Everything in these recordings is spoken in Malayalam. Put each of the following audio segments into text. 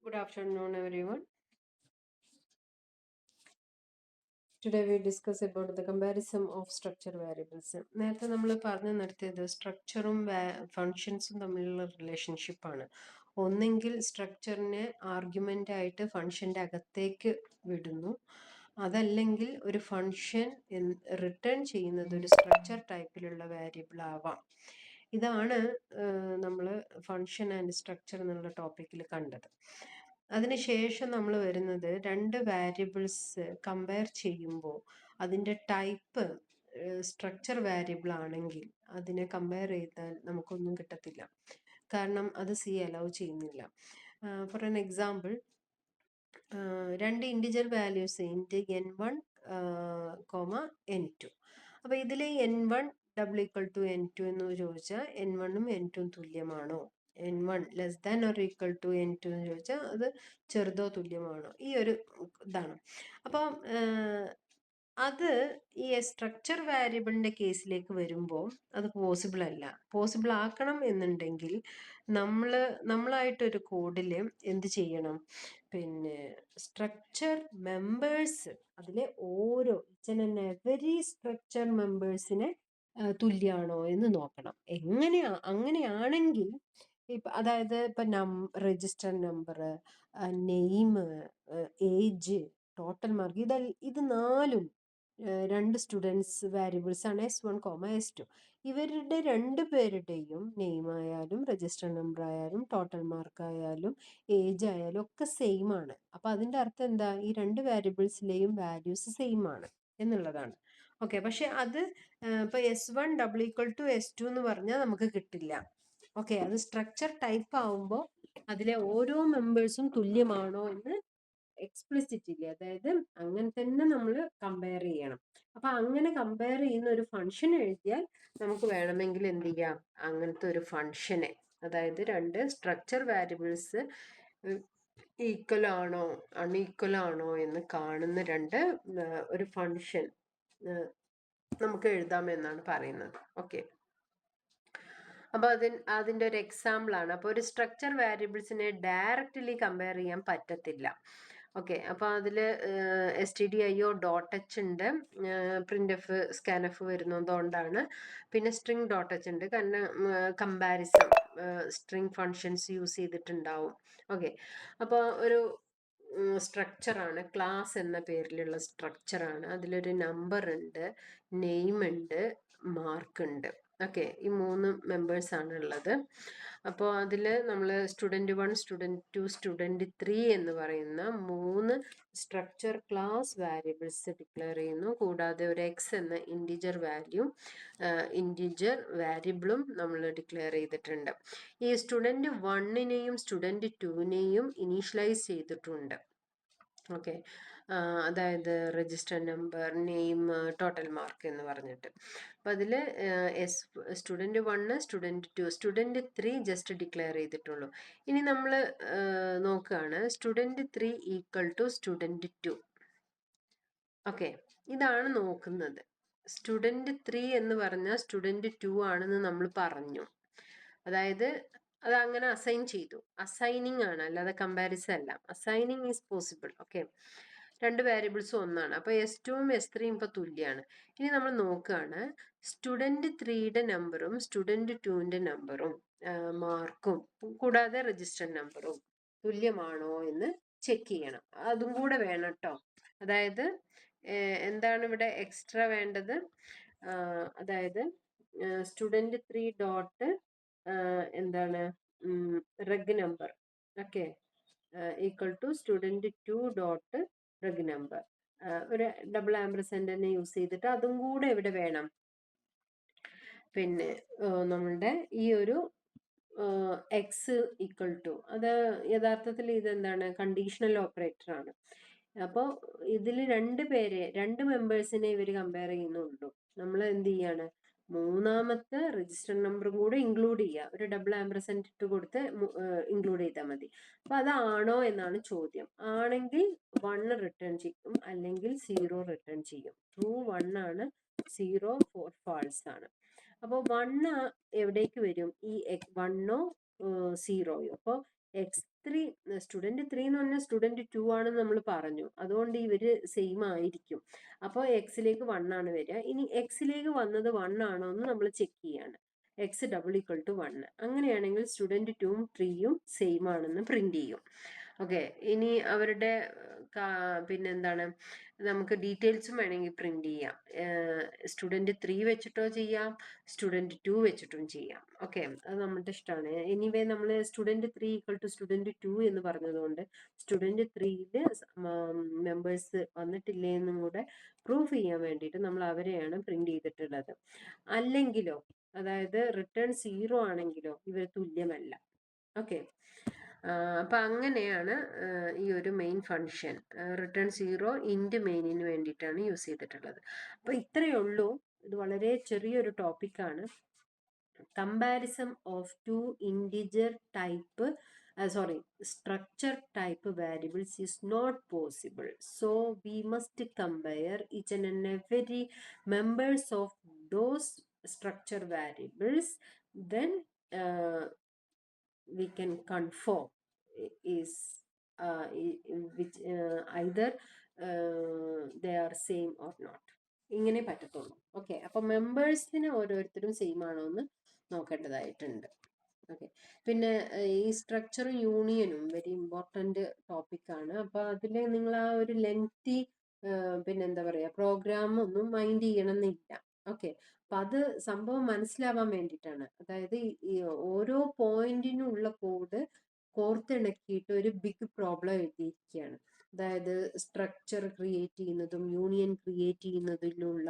Good afternoon, everyone. Today we discuss about the comparison of structure variables. നേരത്തെ നമ്മൾ പറഞ്ഞു നിർത്തിയത് സ്ട്രക്ചറും ഫങ്ഷൻസും തമ്മിലുള്ള റിലേഷൻഷിപ്പ് ആണ്. ഒന്നെങ്കിൽ സ്ട്രക്ചറിനെ ആർഗ്യുമെന്റ് ആയിട്ട് ഫംഗ്ഷന്റെ അകത്തേക്ക് വിടുന്നു, അതല്ലെങ്കിൽ ഒരു ഫംഗ്ഷൻ റിട്ടേൺ ചെയ്യുന്നത് ഒരു സ്ട്രക്ചർ ടൈപ്പിലുള്ള വേരിയബിൾ ആവാം. ഇതാണ് നമ്മൾ ഫംഗ്ഷൻ ആൻഡ് സ്ട്രക്ചർ എന്നുള്ള ടോപ്പിക്കിൽ കണ്ടത്. അതിനുശേഷം നമ്മൾ വരുന്നത് രണ്ട് വാരിയബിൾസ് കമ്പയർ ചെയ്യുമ്പോൾ അതിൻ്റെ ടൈപ്പ് സ്ട്രക്ചർ വാരിയബിൾ ആണെങ്കിൽ അതിനെ കമ്പയർ ചെയ്താൽ നമുക്കൊന്നും കിട്ടത്തില്ല, കാരണം അത് സി അലൗ ചെയ്യുന്നില്ല. ഫോർ എൻ എക്സാമ്പിൾ, രണ്ട് ഇൻഡിജർ വാല്യൂസ് ഇൻറ്റ് n1, n2. അപ്പോൾ ഇതിൽ n1 double equal to n2 എന്ന് ചോദിച്ചാൽ n1ഉം n2ഉം തുല്യമാണോ, n1 less than or equal to n2 എന്ന് ചോദിച്ചാൽ അത് ചെറുതോ തുല്യമാണോ, ഈ ഒരു ഇതാണ്. അപ്പം അത് ഈ സ്ട്രക്ചർ വാരിയബിളിന്റെ കേസിലേക്ക് വരുമ്പോൾ അത് പോസിബിൾ അല്ല. പോസിബിൾ ആക്കണം എന്നുണ്ടെങ്കിൽ നമ്മളായിട്ടൊരു കോഡിൽ എന്ത് ചെയ്യണം, പിന്നെ സ്ട്രക്ചർ മെമ്പേഴ്സ് അതിലെ ഓരോ എവരി സ്ട്രക്ചർ മെമ്പേഴ്സിനെ തുല്യാണോ എന്ന് നോക്കണം. അങ്ങനെയാണെങ്കിൽ അതായത് ഇപ്പൊ register number, name, age, total mark, ഇത് നാലും രണ്ട് സ്റ്റുഡൻസ് വാരിയബിൾസ് ആണ് S1, S2. ഇവരുടെ രണ്ട് പേരുടെയും നെയിം ആയാലും രജിസ്റ്റർ നമ്പർ ആയാലും ടോട്ടൽ മാർക്ക് ആയാലും ഏജ് ആയാലും ഒക്കെ സെയിം ആണ്. അപ്പൊ അതിന്റെ അർത്ഥം എന്താ, ഈ രണ്ട് വാരിയബിൾസിലെയും വാല്യൂസ് സെയിം ആണ് എന്നുള്ളതാണ്. ഓക്കെ, പക്ഷെ അത് ഇപ്പൊ S1 double equal to S2 എന്ന് പറഞ്ഞാൽ നമുക്ക് കിട്ടില്ല. ഓക്കെ, അത് സ്ട്രക്ചർ ടൈപ്പ് ആവുമ്പോൾ അതിലെ ഓരോ മെമ്പേഴ്സും തുല്യമാണോ എന്ന് എക്സ്പ്ലിസിറ്റ് ഇല്ല, അതായത് അങ്ങനെ തന്നെ നമ്മൾ കമ്പയർ ചെയ്യണം. അപ്പൊ അങ്ങനെ കമ്പയർ ചെയ്യുന്ന ഒരു ഫംഗ്ഷൻ എഴുതിയാൽ നമുക്ക് വേണമെങ്കിൽ എന്ത് ചെയ്യാം, അങ്ങനത്തെ ഒരു ഫംഗ്ഷനെ, അതായത് രണ്ട് സ്ട്രക്ചർ വാരിയബിൾസ് ഈക്വൽ ആണോ അൺഈക്വൽ ആണോ എന്ന് കാണുന്ന ഒരു ഫംഗ്ഷൻ നമുക്ക് എഴുതാം എന്നാണ് പറയുന്നത്. ഓക്കെ, അപ്പൊ അതിന്റെ ഒരു എക്സാമ്പിൾ ആണ്. അപ്പൊ ഒരു സ്ട്രക്ചർ വാരിയബിൾസിനെ ഡയറക്റ്റ്ലി കമ്പയർ ചെയ്യാൻ പറ്റത്തില്ല. ഓക്കെ, അപ്പൊ അതില് stdio ഡോട്ട് എച്ച് ഉണ്ട്, പ്രിന്റ് എഫ് സ്കാൻ എഫ് വരുന്നതുകൊണ്ടാണ്. പിന്നെ സ്ട്രിങ് ഡോട്ട് എച്ച് ഉണ്ട്, കാരണം കമ്പാരിസൺ സ്ട്രിങ് ഫങ്ഷൻസ് യൂസ് ചെയ്തിട്ടുണ്ടാവും. ഓക്കെ, അപ്പോൾ ഒരു സ്ട്രക്ചറാണ്, ക്ലാസ് എന്ന പേരിലുള്ള സ്ട്രക്ചറാണ്. അതിലൊരു നമ്പർ ഉണ്ട്, നെയിം ഉണ്ട്, മാർക്ക് ഉണ്ട്. ഓക്കെ, ഈ മൂന്ന് മെമ്പേഴ്സ് ആണ് ഉള്ളത്. അപ്പോൾ അതിൽ നമ്മൾ student1, student2, student3 എന്ന് പറയുന്ന മൂന്ന് സ്ട്രക്ചർ ക്ലാസ് വാരിയബിൾസ് ഡിക്ലെയർ ചെയ്യുന്നു. കൂടാതെ ഒരു എക്സ് എന്ന ഇൻഡിജർ വാരിയബിളും നമ്മൾ ഡിക്ലെയർ ചെയ്തിട്ടുണ്ട്. ഈ student1നെയും student2നെയും ഇനീഷ്യലൈസ് ചെയ്തിട്ടുണ്ട്. ഓക്കെ, അതായത് register number, name, total mark എന്ന് പറഞ്ഞിട്ട്. അപ്പം അതിൽ student1, student2, student3 just declare ചെയ്തിട്ടുള്ളൂ. ഇനി നമ്മൾ നോക്കുകയാണ് student3 equal to student2. Okay, ഇതാണ് നോക്കുന്നത്. student3 എന്ന് പറഞ്ഞാൽ student2 ആണെന്ന് നമ്മൾ പറഞ്ഞു, അതായത് അത് അങ്ങനെ അസൈൻ ചെയ്തു. അസൈനിങ് ആണ്, അല്ലാതെ കമ്പാരിസൺ അല്ല. Assigning is possible. ഓക്കെ, രണ്ട് വാരിയബിൾസും ഒന്നാണ്. അപ്പൊ S2ഉം S3യും ഇപ്പൊ തുല്യാണ്. ഇനി നമ്മൾ നോക്കുകയാണ് student3യുടെ നമ്പറും student2ന്റെ നമ്പറും മാർക്കും കൂടാതെ രജിസ്റ്റർ നമ്പറും തുല്യമാണോ എന്ന് ചെക്ക് ചെയ്യണം. അതും കൂടെ വേണം കേട്ടോ. അതായത് എന്താണ് ഇവിടെ എക്സ്ട്രാ വേണ്ടത്, അതായത് student3 ഡോട്ട് എന്താണ് reg number, okay, equal to student2 dot reg number, ഒരു ഡബിൾ ആംപർസാൻഡ് തന്നെ യൂസ് ചെയ്തിട്ട് അതും കൂടെ ഇവിടെ വേണം. പിന്നെ നമ്മളുടെ ഈ ഒരു എക്സ് ഈക്വൽ ടു, അത് യഥാർത്ഥത്തിൽ ഇതെന്താണ്, കണ്ടീഷണൽ ഓപ്പറേറ്റർ ആണ്. അപ്പോൾ ഇതിൽ രണ്ട് മെമ്പേഴ്സിനെ ഇവർ കമ്പയർ ചെയ്യുന്നുള്ളൂ. നമ്മൾ എന്ത് ചെയ്യാണ്, മൂന്നാമത്തെ രജിസ്റ്റർ നമ്പറും കൂടെ ഇൻക്ലൂഡ് ചെയ്യുക, ഒരു ഡബിൾ ആംപർസാൻഡ് ഇട്ട് കൊടുത്ത് ഇൻക്ലൂഡ് ചെയ്താൽ മതി. അപ്പൊ അതാണോ എന്നാണ് ചോദ്യം. ആണെങ്കിൽ 1 റിട്ടേൺ ചെയ്യും, അല്ലെങ്കിൽ 0 റിട്ടേൺ ചെയ്യും. ട്രൂ 1 ആണ്, 0 ഫാൾസ് ആണ്. അപ്പോൾ 1 എവിടേക്ക് വരും, ഈ 1ഓ 0യോ. അപ്പോൾ X3 സ്റ്റുഡൻറ് 3 എന്ന് പറഞ്ഞാൽ സ്റ്റുഡൻറ് 2 ആണെന്ന് നമ്മൾ പറഞ്ഞു. അതുകൊണ്ട് ഇവര് സെയിം ആയിരിക്കും. അപ്പോൾ എക്സിലേക്ക് 1 ആണ് വരിക. ഇനി എക്സിലേക്ക് വന്നത് 1 ആണോ എന്ന് നമ്മൾ ചെക്ക് ചെയ്യാണ്. X double equal to 1. അങ്ങനെയാണെങ്കിൽ സ്റ്റുഡൻറ് 2ഉം 3യും സെയിം ആണെന്ന് പ്രിന്റ് ചെയ്യും. ഓക്കെ, ഇനി അവരുടെ പിന്നെന്താണ്, നമുക്ക് ഡീറ്റെയിൽസും വേണമെങ്കിൽ പ്രിന്റ് ചെയ്യാം. സ്റ്റുഡൻറ് 3 വെച്ചിട്ടോ ചെയ്യാം, സ്റ്റുഡൻറ് 2 വെച്ചിട്ടും ചെയ്യാം. ഓക്കെ, അത് നമ്മുടെ ഇഷ്ടമാണ്. എനിവേ നമ്മൾ സ്റ്റുഡൻറ് 3 ഈക്വൽ ടു സ്റ്റുഡൻറ് 2 എന്ന് പറഞ്ഞതുകൊണ്ട് സ്റ്റുഡൻറ് 3യില് മെമ്പേഴ്സ് വന്നിട്ടില്ലേ എന്നും കൂടെ പ്രൂഫ് ചെയ്യാൻ വേണ്ടിയിട്ട് നമ്മൾ അവരെയാണ് പ്രിന്റ് ചെയ്തിട്ടുള്ളത്. അല്ലെങ്കിലോ, അതായത് റിട്ടേൺ 0 ആണെങ്കിലോ ഇവർ തുല്യമല്ല. ഓക്കെ, അപ്പൊ അങ്ങനെയാണ് ഈ ഒരു മെയിൻ ഫംഗ്ഷൻ റിട്ടേൺ 0 ഇൻറ്റ് മെയിനിന് വേണ്ടിയിട്ടാണ് യൂസ് ചെയ്തിട്ടുള്ളത്. അപ്പൊ ഇത്രയേ ഉള്ളൂ. ഇത് വളരെ ചെറിയൊരു ടോപ്പിക്കാണ്. Comparison of two integer type structure type variables is not possible, so we must compare each and every members of those structure variables, then we can confirm is which either they are same or not. ഇങ്ങനെ പറ്റത്തുള്ളൂ. ഓക്കെ, അപ്പൊ മെമ്പേഴ്സിന് ഓരോരുത്തരും സെയിം ആണോ എന്ന് നോക്കേണ്ടതായിട്ടുണ്ട്. ഓക്കെ, പിന്നെ ഈ സ്ട്രക്ചറും യൂണിയനും വെരി ഇമ്പോർട്ടൻ്റ് ടോപ്പിക്കാണ്. അപ്പോൾ അതിൽ നിങ്ങൾ ആ ഒരു ലെങ്തി പിന്നെന്താ പറയുക പ്രോഗ്രാം ഒന്നും മൈൻഡ് ചെയ്യണമെന്നില്ല. ഓക്കെ, അപ്പം അത് സംഭവം മനസ്സിലാവാൻ വേണ്ടിയിട്ടാണ്. അതായത് ഈ ഓരോ പോയിന്റിനുള്ള കോഡ് കോർത്തിണക്കിയിട്ട് ഒരു ബിഗ് പ്രോബ്ലം എഴുതിയിരിക്കുകയാണ്. അതായത് സ്ട്രക്ചർ ക്രിയേറ്റ് ചെയ്യുന്നതും യൂണിയൻ ക്രിയേറ്റ് ചെയ്യുന്നതിലുള്ള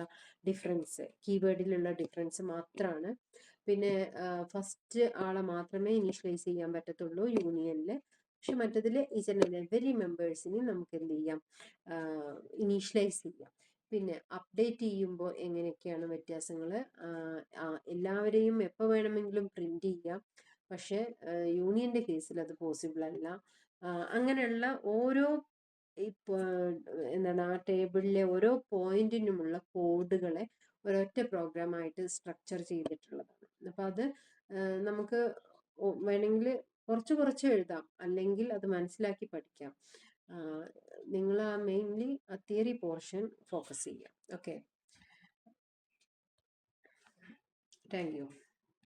ഡിഫറൻസ്, കീവേഡിലുള്ള ഡിഫറൻസ് മാത്രമാണ്. പിന്നെ ഫസ്റ്റ് ആളെ മാത്രമേ ഇനീഷ്യലൈസ് ചെയ്യാൻ പറ്റത്തുള്ളൂ യൂണിയനിൽ. പക്ഷെ മറ്റതിൽ ഈച്ച് ആൻഡ് എവരി മെമ്പേഴ്സിനെ നമുക്ക് എന്ത് ചെയ്യാം, ഇനീഷ്യലൈസ് ചെയ്യാം. പിന്നെ അപ്ഡേറ്റ് ചെയ്യുമ്പോൾ എങ്ങനെയൊക്കെയാണ് വ്യത്യാസങ്ങൾ, എല്ലാവരെയും എപ്പോൾ വേണമെങ്കിലും പ്രിന്റ് ചെയ്യാം. പക്ഷെ യൂണിയന്റെ കേസിൽ അത് പോസിബിൾ അല്ല. അങ്ങനെയുള്ള ഓരോ എന്താണ് ആ ടേബിളിലെ ഓരോ പോയിന്റിനുമുള്ള കോഡുകളെ ഒരൊറ്റ പ്രോഗ്രാമായിട്ട് സ്ട്രക്ചർ ചെയ്തിട്ടുള്ളതാണ്. അപ്പൊ അത് നമുക്ക് വേണമെങ്കിൽ കുറച്ച് കുറച്ച് എഴുതാം, അല്ലെങ്കിൽ അത് മനസ്സിലാക്കി പഠിക്കാം. നിങ്ങൾ ആ മെയിൻലി ആ തിയറി പോർഷൻ ഫോക്കസ് ചെയ്യാം. Okay, thank you.